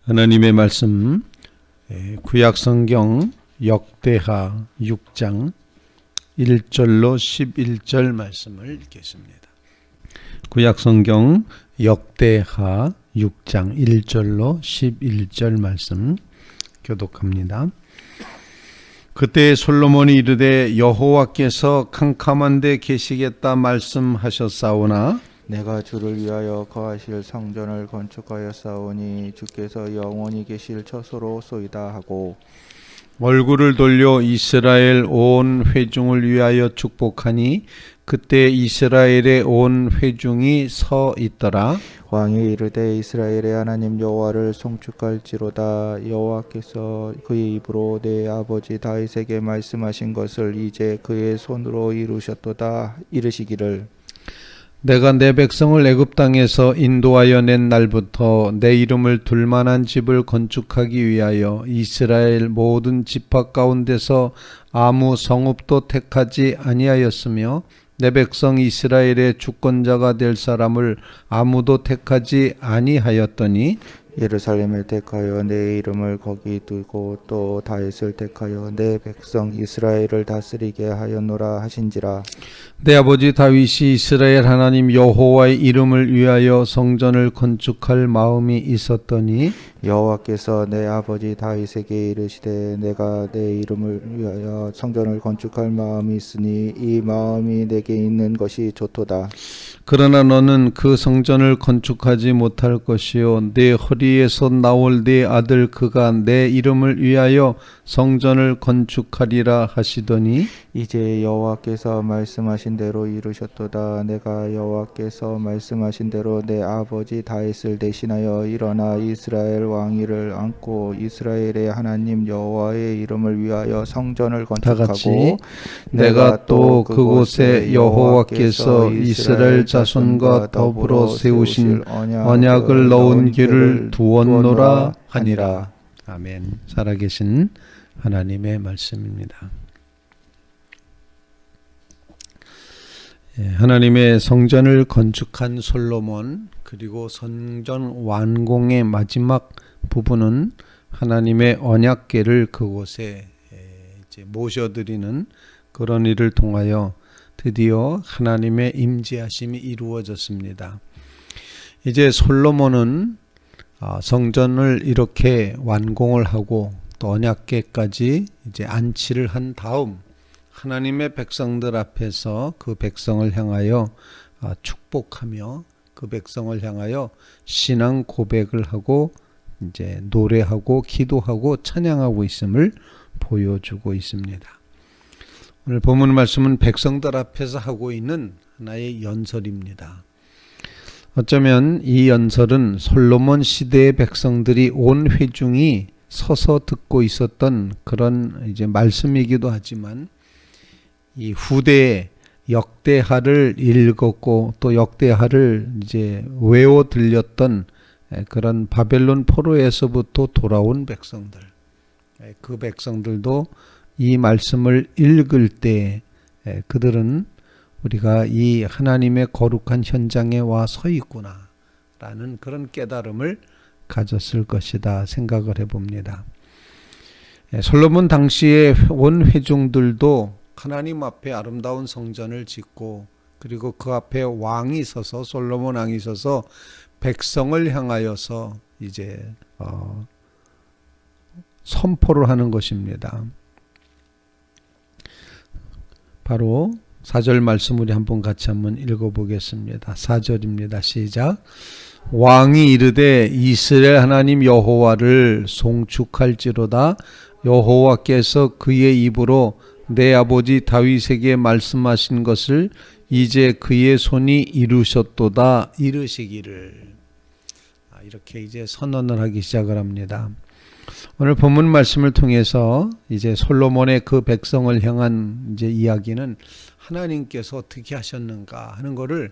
하나님의 말씀 구약성경 역대하 6장 1절로 11절 말씀을 읽겠습니다. 구약성경 역대하 6장 1절로 11절 말씀 교독합니다. 그때 솔로몬이 이르되 여호와께서 캄캄한 데 계시겠다 말씀하셨사오나 내가 주를 위하여 거하실 성전을 건축하였사오니 주께서 영원히 계실 처소로소이다 하고 얼굴을 돌려 이스라엘 온 회중을 위하여 축복하니 그때 이스라엘의 온 회중이 서 있더라. 왕이 이르되 이스라엘의 하나님 여호와를 송축할지로다. 여호와께서 그의 입으로 내 아버지 다윗에게 말씀하신 것을 이제 그의 손으로 이루셨도다. 이르시기를 내가 내 백성을 애굽 땅에서 인도하여 낸 날부터 내 이름을 둘만한 집을 건축하기 위하여 이스라엘 모든 지파 가운데서 아무 성읍도 택하지 아니하였으며 내 백성 이스라엘의 주권자가 될 사람을 아무도 택하지 아니하였더니 예루살렘을 택하여 내 이름을 거기 두고 또 다윗을 택하여 내 백성 이스라엘을 다스리게 하였노라 하신지라. 내 아버지 다윗이 이스라엘 하나님 여호와의 이름을 위하여 성전을 건축할 마음이 있었더니 여호와께서 내 아버지 다윗에게 이르시되 내가 내 이름을 위하여 성전을 건축할 마음이 있으니 이 마음이 내게 있는 것이 좋도다. 그러나 너는 그 성전을 건축하지 못할 것이요 내 허리에서 나올 네 아들 그가 내 이름을 위하여 성전을 건축하리라 하시더니 이제 여호와께서 말씀하신 대로 이루셨도다. 내가 여호와께서 말씀하신 대로 내 아버지 다윗을 대신하여 일어나 이스라엘 왕위를 안고 이스라엘의 하나님 여호와의 이름을 위하여 성전을 건축하고 내가 또 그곳에 여호와께서 이스라엘 자손과 더불어 세우신 언약을 넣은 길을 두었노라 하니라. 아멘. 살아계신 하나님의 말씀입니다. 하나님의 성전을 건축한 솔로몬, 그리고 성전 완공의 마지막 부분은 하나님의 언약궤를 그곳에 이제 모셔드리는 그런 일을 통하여 드디어 하나님의 임재하심이 이루어졌습니다. 이제 솔로몬은 성전을 이렇게 완공을 하고 또 언약궤까지 이제 안치를 한 다음 하나님의 백성들 앞에서 그 백성을 향하여 축복하며 그 백성을 향하여 신앙 고백을 하고 이제 노래하고 기도하고 찬양하고 있음을 보여주고 있습니다. 오늘 본문 말씀은 백성들 앞에서 하고 있는 하나의 연설입니다. 어쩌면 이 연설은 솔로몬 시대의 백성들이 온 회중이 서서 듣고 있었던 그런 이제 말씀이기도 하지만 이 후대에 역대하를 읽었고 또 역대하를 이제 외워 들렸던 그런 바벨론 포로에서부터 돌아온 백성들, 그 백성들도 이 말씀을 읽을 때 그들은 우리가 이 하나님의 거룩한 현장에 와 서 있구나 라는 그런 깨달음을 가졌을 것이다 생각을 해봅니다. 솔로몬 당시의 온 회중들도 하나님 앞에 아름다운 성전을 짓고 그리고 그 앞에 왕이 서서 솔로몬 왕이 서서 백성을 향하여서 이제 선포를 하는 것입니다. 바로 4절 말씀 우리 한번 같이 한번 읽어보겠습니다. 4절입니다. 시작. 왕이 이르되 이스라엘 하나님 여호와를 송축할지로다. 여호와께서 그의 입으로 내 아버지 다윗에게 말씀하신 것을 이제 그의 손이 이루셨도다. 이르시기를. 이렇게 이제 선언을 하기 시작을 합니다. 오늘 본문 말씀을 통해서 이제 솔로몬의 그 백성을 향한 이제 이야기는 하나님께서 어떻게 하셨는가 하는 것을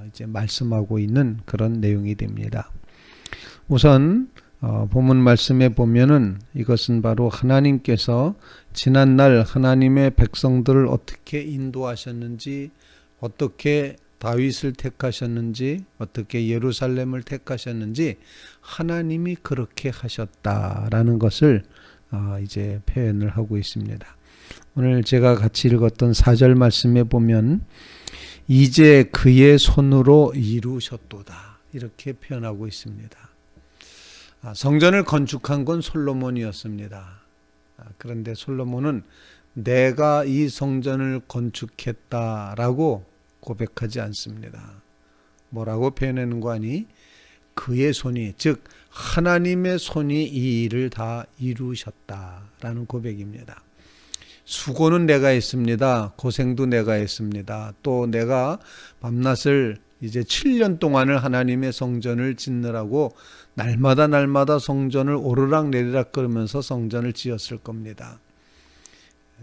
이제 말씀하고 있는 그런 내용이 됩니다. 우선 본문 말씀에 보면은 이것은 바로 하나님께서 지난날 하나님의 백성들을 어떻게 인도하셨는지, 어떻게 다윗을 택하셨는지 어떻게 예루살렘을 택하셨는지 하나님이 그렇게 하셨다라는 것을 이제 표현을 하고 있습니다. 오늘 제가 같이 읽었던 4절 말씀에 보면 이제 그의 손으로 이루셨도다 이렇게 표현하고 있습니다. 성전을 건축한 건 솔로몬이었습니다. 그런데 솔로몬은 내가 이 성전을 건축했다라고 고백하지 않습니다. 뭐라고 표현하는 거 아니? 그의 손이, 즉 하나님의 손이 이 일을 다 이루셨다라는 고백입니다. 수고는 내가 했습니다. 고생도 내가 했습니다. 또 내가 밤낮을 이제 7년 동안을 하나님의 성전을 짓느라고 날마다 성전을 오르락 내리락 걸으면서 성전을 지었을 겁니다.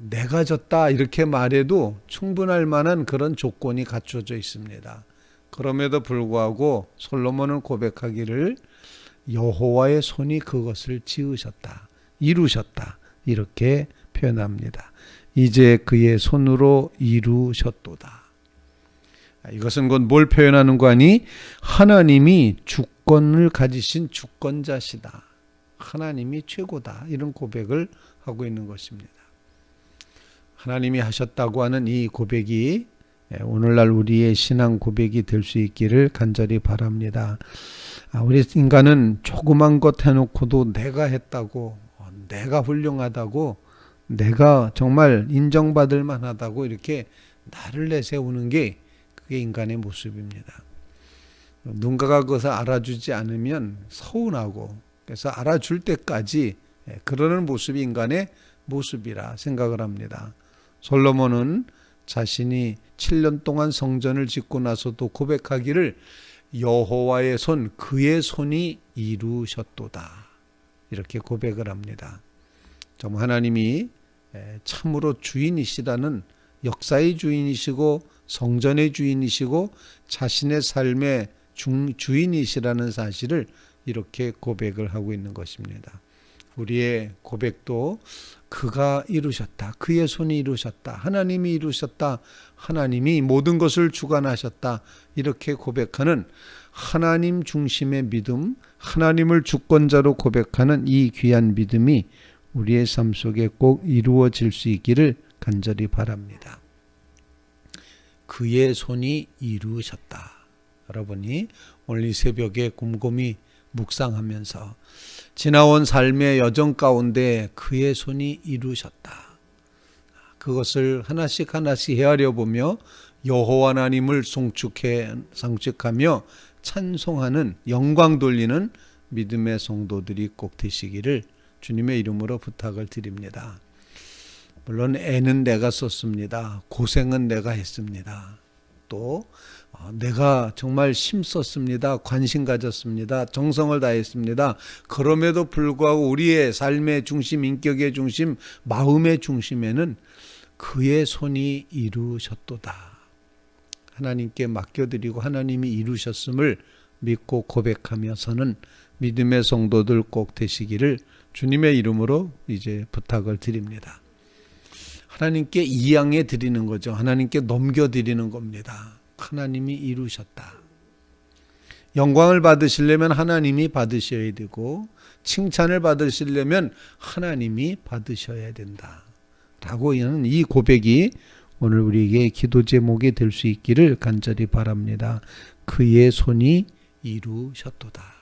내가 졌다 이렇게 말해도 충분할 만한 그런 조건이 갖춰져 있습니다. 그럼에도 불구하고 솔로몬은 고백하기를 여호와의 손이 그것을 지으셨다, 이루셨다 이렇게 표현합니다. 이제 그의 손으로 이루셨도다. 이것은 곧 뭘 표현하는 거 아니? 하나님이 주권을 가지신 주권자시다. 하나님이 최고다. 이런 고백을 하고 있는 것입니다. 하나님이 하셨다고 하는 이 고백이 오늘날 우리의 신앙 고백이 될 수 있기를 간절히 바랍니다. 우리 인간은 조그만 것 해놓고도 내가 했다고, 내가 훌륭하다고, 내가 정말 인정받을 만하다고 이렇게 나를 내세우는 게 그게 인간의 모습입니다. 누군가가 그것을 알아주지 않으면 서운하고 그래서 알아줄 때까지 그러는 모습이 인간의 모습이라 생각을 합니다. 솔로몬은 자신이 7년 동안 성전을 짓고 나서도 고백하기를 여호와의 손, 그의 손이 이루셨도다 이렇게 고백을 합니다. 정말 하나님이 참으로 주인이시라는, 역사의 주인이시고 성전의 주인이시고 자신의 삶의 주인이시라는 사실을 이렇게 고백을 하고 있는 것입니다. 우리의 고백도 그가 이루셨다, 그의 손이 이루셨다, 하나님이 이루셨다, 하나님이 모든 것을 주관하셨다 이렇게 고백하는 하나님 중심의 믿음, 하나님을 주권자로 고백하는 이 귀한 믿음이 우리의 삶 속에 꼭 이루어질 수 있기를 간절히 바랍니다. 그의 손이 이루셨다. 여러분이 오늘 이 새벽에 곰곰이 묵상하면서 지나온 삶의 여정 가운데 그의 손이 이루셨다. 그것을 하나씩 헤아려 보며 여호와 하나님을 상축하며 찬송하는, 영광 돌리는 믿음의 성도들이 꼭 되시기를 주님의 이름으로 부탁을 드립니다. 물론 애는 내가 썼습니다. 고생은 내가 했습니다. 또 내가 정말 힘썼습니다. 관심 가졌습니다. 정성을 다했습니다. 그럼에도 불구하고 우리의 삶의 중심, 인격의 중심, 마음의 중심에는 그의 손이 이루셨도다. 하나님께 맡겨드리고 하나님이 이루셨음을 믿고 고백하면서는 믿음의 성도들 꼭 되시기를 주님의 이름으로 이제 부탁을 드립니다. 하나님께 이양해 드리는 거죠. 하나님께 넘겨드리는 겁니다. 하나님이 이루셨다. 영광을 받으시려면 하나님이 받으셔야 되고 칭찬을 받으시려면 하나님이 받으셔야 된다. 라고 하는 이 고백이 오늘 우리에게 기도 제목이 될 수 있기를 간절히 바랍니다. 그의 손이 이루셨도다.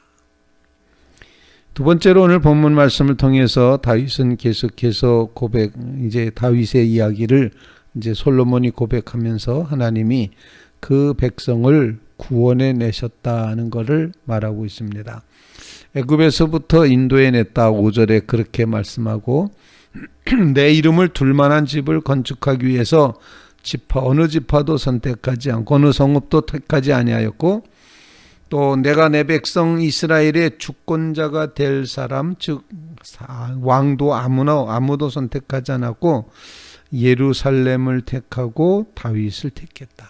두 번째로 오늘 본문 말씀을 통해서 다윗은 계속해서 이제 다윗의 이야기를 이제 솔로몬이 고백하면서 하나님이 그 백성을 구원해 내셨다는 것을 말하고 있습니다. 애굽에서부터 인도해 냈다 5절에 그렇게 말씀하고 내 이름을 둘 만한 집을 건축하기 위해서 어느 지파도 선택하지 않고 어느 성읍도 택하지 아니하였고 또 내가 내 백성 이스라엘의 주권자가 될 사람 즉 왕도 아무도 선택하지 않았고 예루살렘을 택하고 다윗을 택했다.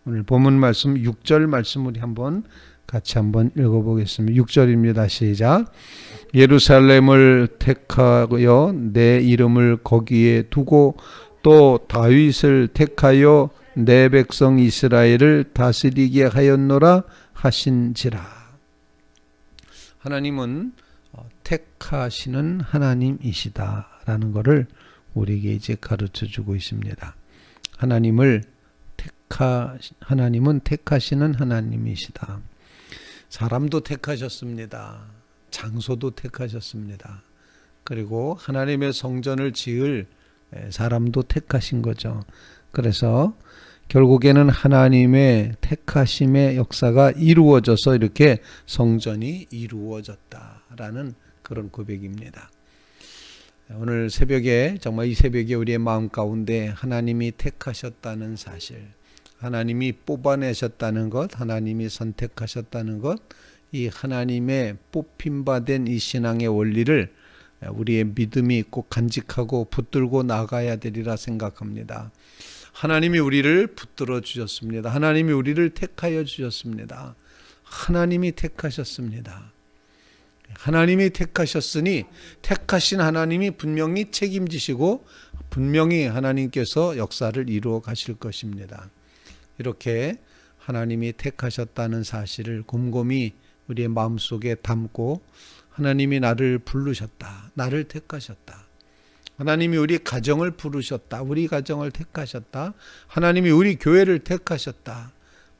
오늘 본문 말씀 6절 말씀 우리 같이 한번 읽어보겠습니다. 6절입니다. 시작. 예루살렘을 택하여 내 이름을 거기에 두고 또 다윗을 택하여 내 백성 이스라엘을 다스리게 하였노라 하신지라. 하나님은 택하시는 하나님이시다라는 것을 우리에게 이제 가르쳐 주고 있습니다. 하나님은 택하시는 하나님이시다. 사람도 택하셨습니다. 장소도 택하셨습니다. 그리고 하나님의 성전을 지을 사람도 택하신 거죠. 그래서 결국에는 하나님의 택하심의 역사가 이루어져서 이렇게 성전이 이루어졌다라는 그런 고백입니다. 오늘 새벽에, 정말 이 새벽에 우리의 마음 가운데 하나님이 택하셨다는 사실, 하나님이 뽑아내셨다는 것, 하나님이 선택하셨다는 것, 이 하나님의 뽑힘받은 이 신앙의 원리를 우리의 믿음이 꼭 간직하고 붙들고 나가야 되리라 생각합니다. 하나님이 우리를 붙들어 주셨습니다. 하나님이 우리를 택하여 주셨습니다. 하나님이 택하셨습니다. 하나님이 택하셨으니 택하신 하나님이 분명히 책임지시고 분명히 하나님께서 역사를 이루어 가실 것입니다. 이렇게 하나님이 택하셨다는 사실을 곰곰이 우리의 마음속에 담고 하나님이 나를 부르셨다. 나를 택하셨다. 하나님이 우리 가정을 부르셨다. 우리 가정을 택하셨다. 하나님이 우리 교회를 택하셨다.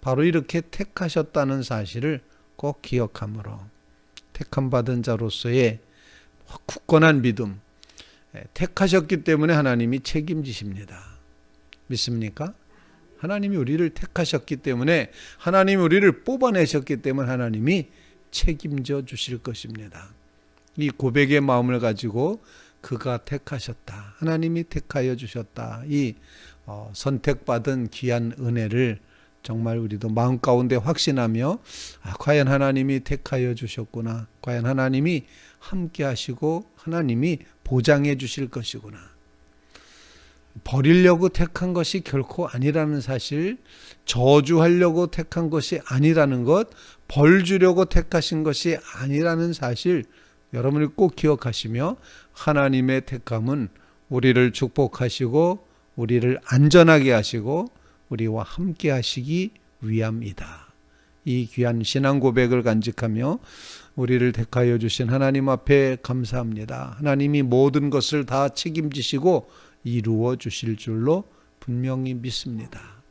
바로 이렇게 택하셨다는 사실을 꼭 기억함으로 택함 받은 자로서의 굳건한 믿음, 택하셨기 때문에 하나님이 책임지십니다. 믿습니까? 하나님이 우리를 택하셨기 때문에, 하나님이 우리를 뽑아내셨기 때문에 하나님이 책임져 주실 것입니다. 이 고백의 마음을 가지고 그가 택하셨다, 하나님이 택하여 주셨다, 이 선택받은 귀한 은혜를 정말 우리도 마음 가운데 확신하며, 과연 하나님이 택하여 주셨구나, 과연 하나님이 함께 하시고 하나님이 보장해 주실 것이구나, 버리려고 택한 것이 결코 아니라는 사실, 저주하려고 택한 것이 아니라는 것, 벌 주려고 택하신 것이 아니라는 사실, 여러분이 꼭 기억하시며 하나님의 택함은 우리를 축복하시고 우리를 안전하게 하시고 우리와 함께 하시기 위함이다. 이 귀한 신앙 고백을 간직하며 우리를 택하여 주신 하나님 앞에 감사합니다. 하나님이 모든 것을 다 책임지시고 이루어 주실 줄로 분명히 믿습니다.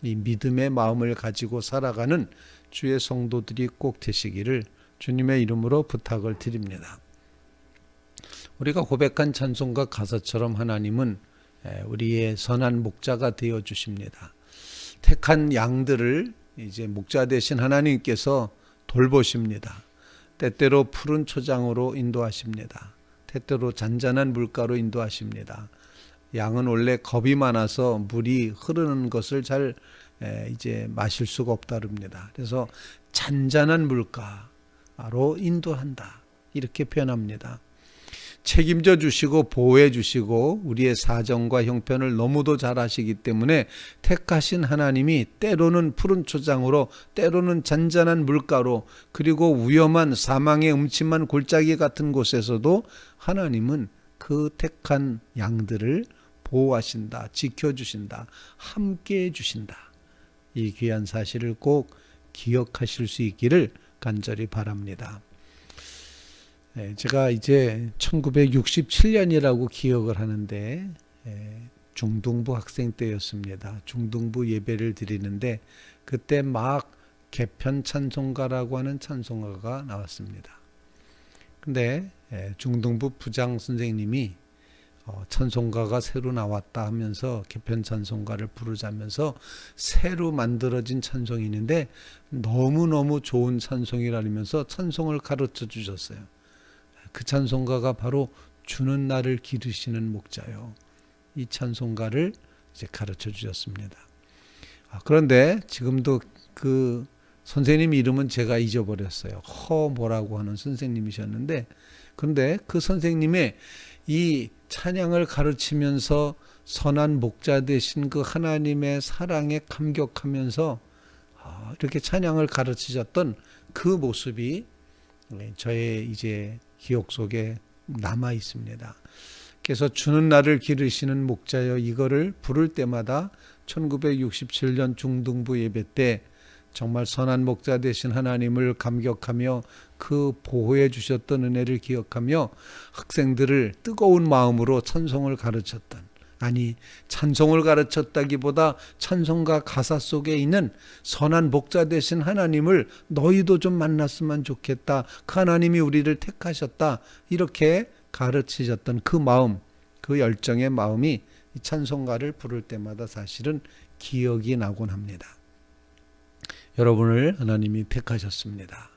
이 믿음의 마음을 가지고 살아가는 주의 성도들이 꼭 되시기를 주님의 이름으로 부탁을 드립니다. 우리가 고백한 찬송가 가사처럼 하나님은 우리의 선한 목자가 되어 주십니다. 택한 양들을 이제 목자 되신 하나님께서 돌보십니다. 때때로 푸른 초장으로 인도하십니다. 때때로 잔잔한 물가로 인도하십니다. 양은 원래 겁이 많아서 물이 흐르는 것을 잘 이제 마실 수가 없다릅니다. 그래서 잔잔한 물가로 인도한다, 이렇게 표현합니다. 책임져 주시고 보호해 주시고 우리의 사정과 형편을 너무도 잘 아시기 때문에 택하신 하나님이 때로는 푸른 초장으로, 때로는 잔잔한 물가로, 그리고 위험한 사망의 음침한 골짜기 같은 곳에서도 하나님은 그 택한 양들을 보호하신다, 지켜주신다, 함께해 주신다. 이 귀한 사실을 꼭 기억하실 수 있기를 간절히 바랍니다. 제가 이제 1967년이라고 기억을 하는데 중등부 학생 때였습니다. 중등부 예배를 드리는데 그때 막 개편 찬송가라고 하는 찬송가가 나왔습니다. 근데 중등부 부장 선생님이 찬송가가 새로 나왔다 하면서 개편 찬송가를 부르자면서 새로 만들어진 찬송이 있는데 너무너무 좋은 찬송이라면서 찬송을 가르쳐 주셨어요. 그 찬송가가 바로 주는 나를 기르시는 목자요. 이 찬송가를 이제 가르쳐 주셨습니다. 그런데 지금도 그 선생님 이름은 제가 잊어버렸어요. 뭐라고 하는 선생님이셨는데, 그런데 그 선생님의 이 찬양을 가르치면서 선한 목자 되신 그 하나님의 사랑에 감격하면서 이렇게 찬양을 가르치셨던 그 모습이 저의 이제 기억 속에 남아 있습니다. 그래서 주는 나를 기르시는 목자여, 이거를 부를 때마다 1967년 중등부 예배 때 정말 선한 목자 되신 하나님을 감격하며 그 보호해 주셨던 은혜를 기억하며 학생들을 뜨거운 마음으로 찬송을 가르쳤던, 아니 찬송을 가르쳤다기보다 찬송가 가사 속에 있는 선한 목자 되신 하나님을 너희도 좀 만났으면 좋겠다, 그 하나님이 우리를 택하셨다, 이렇게 가르치셨던 그 마음, 그 열정의 마음이 이 찬송가를 부를 때마다 사실은 기억이 나곤 합니다. 여러분을 하나님이 택하셨습니다.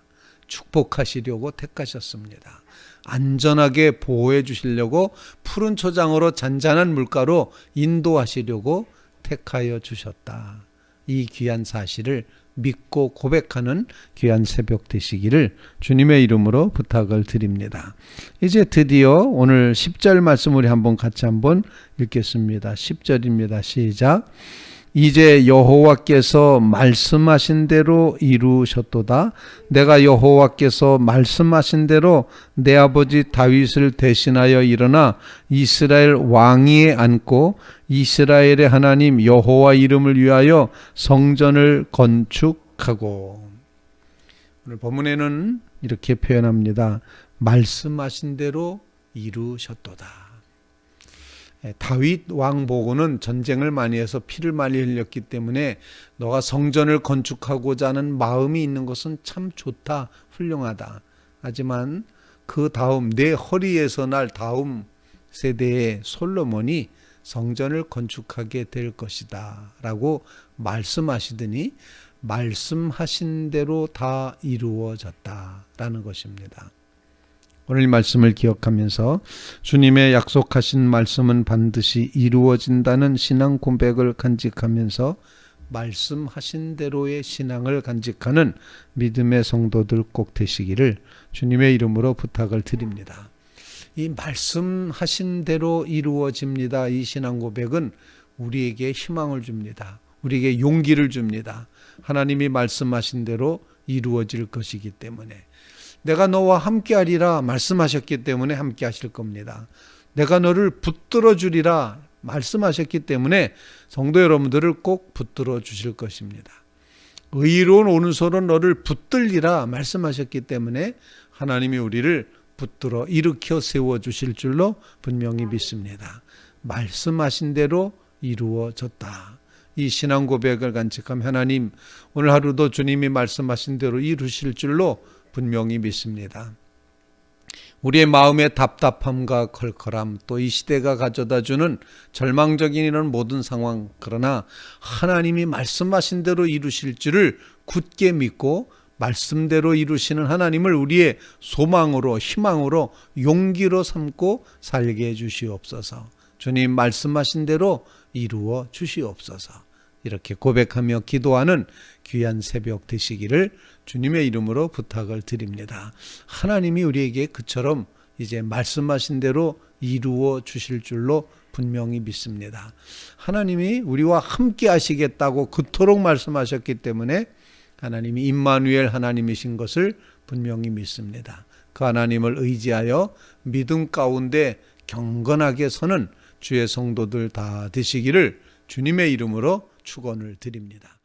축복하시려고 택하셨습니다. 안전하게 보호해 주시려고 푸른 초장으로 잔잔한 물가로 인도하시려고 택하여 주셨다. 이 귀한 사실을 믿고 고백하는 귀한 새벽 되시기를 주님의 이름으로 부탁을 드립니다. 이제 드디어 오늘 10절 말씀 우리 같이 한번 읽겠습니다. 10절입니다. 시작. 이제 여호와께서 말씀하신 대로 이루셨도다. 내가 여호와께서 말씀하신 대로 내 아버지 다윗을 대신하여 일어나 이스라엘 왕위에 앉고 이스라엘의 하나님 여호와 이름을 위하여 성전을 건축하고. 오늘 본문에는 이렇게 표현합니다. 말씀하신 대로 이루셨도다. 다윗 왕 보고는 전쟁을 많이 해서 피를 많이 흘렸기 때문에 너가 성전을 건축하고자 하는 마음이 있는 것은 참 좋다, 훌륭하다. 하지만 그 다음 내 허리에서 날 다음 세대의 솔로몬이 성전을 건축하게 될 것이다 라고 말씀하시더니 말씀하신 대로 다 이루어졌다라는 것입니다. 오늘 이 말씀을 기억하면서 주님의 약속하신 말씀은 반드시 이루어진다는 신앙 고백을 간직하면서 말씀하신 대로의 신앙을 간직하는 믿음의 성도들 꼭 되시기를 주님의 이름으로 부탁을 드립니다. 이 말씀하신 대로 이루어집니다. 이 신앙 고백은 우리에게 희망을 줍니다. 우리에게 용기를 줍니다. 하나님이 말씀하신 대로 이루어질 것이기 때문에, 내가 너와 함께하리라 말씀하셨기 때문에 함께하실 겁니다. 내가 너를 붙들어 주리라 말씀하셨기 때문에 성도 여러분들을 꼭 붙들어 주실 것입니다. 의로운 오른손은 너를 붙들리라 말씀하셨기 때문에 하나님이 우리를 붙들어 일으켜 세워 주실 줄로 분명히 믿습니다. 말씀하신 대로 이루어졌다. 이 신앙 고백을 간직하면 하나님 오늘 하루도 주님이 말씀하신 대로 이루실 줄로 분명히 믿습니다. 우리의 마음의 답답함과 컬컬함, 또 이 시대가 가져다주는 절망적인 이런 모든 상황, 그러나 하나님이 말씀하신 대로 이루실 줄을 굳게 믿고 말씀대로 이루시는 하나님을 우리의 소망으로, 희망으로, 용기로 삼고 살게 해주시옵소서. 주님 말씀하신 대로 이루어 주시옵소서. 이렇게 고백하며 기도하는 귀한 새벽 되시기를 주님의 이름으로 부탁을 드립니다. 하나님이 우리에게 그처럼 이제 말씀하신 대로 이루어 주실 줄로 분명히 믿습니다. 하나님이 우리와 함께 하시겠다고 그토록 말씀하셨기 때문에 하나님이 임마누엘 하나님이신 것을 분명히 믿습니다. 그 하나님을 의지하여 믿음 가운데 경건하게 서는 주의 성도들 다 되시기를 주님의 이름으로 축원을 드립니다.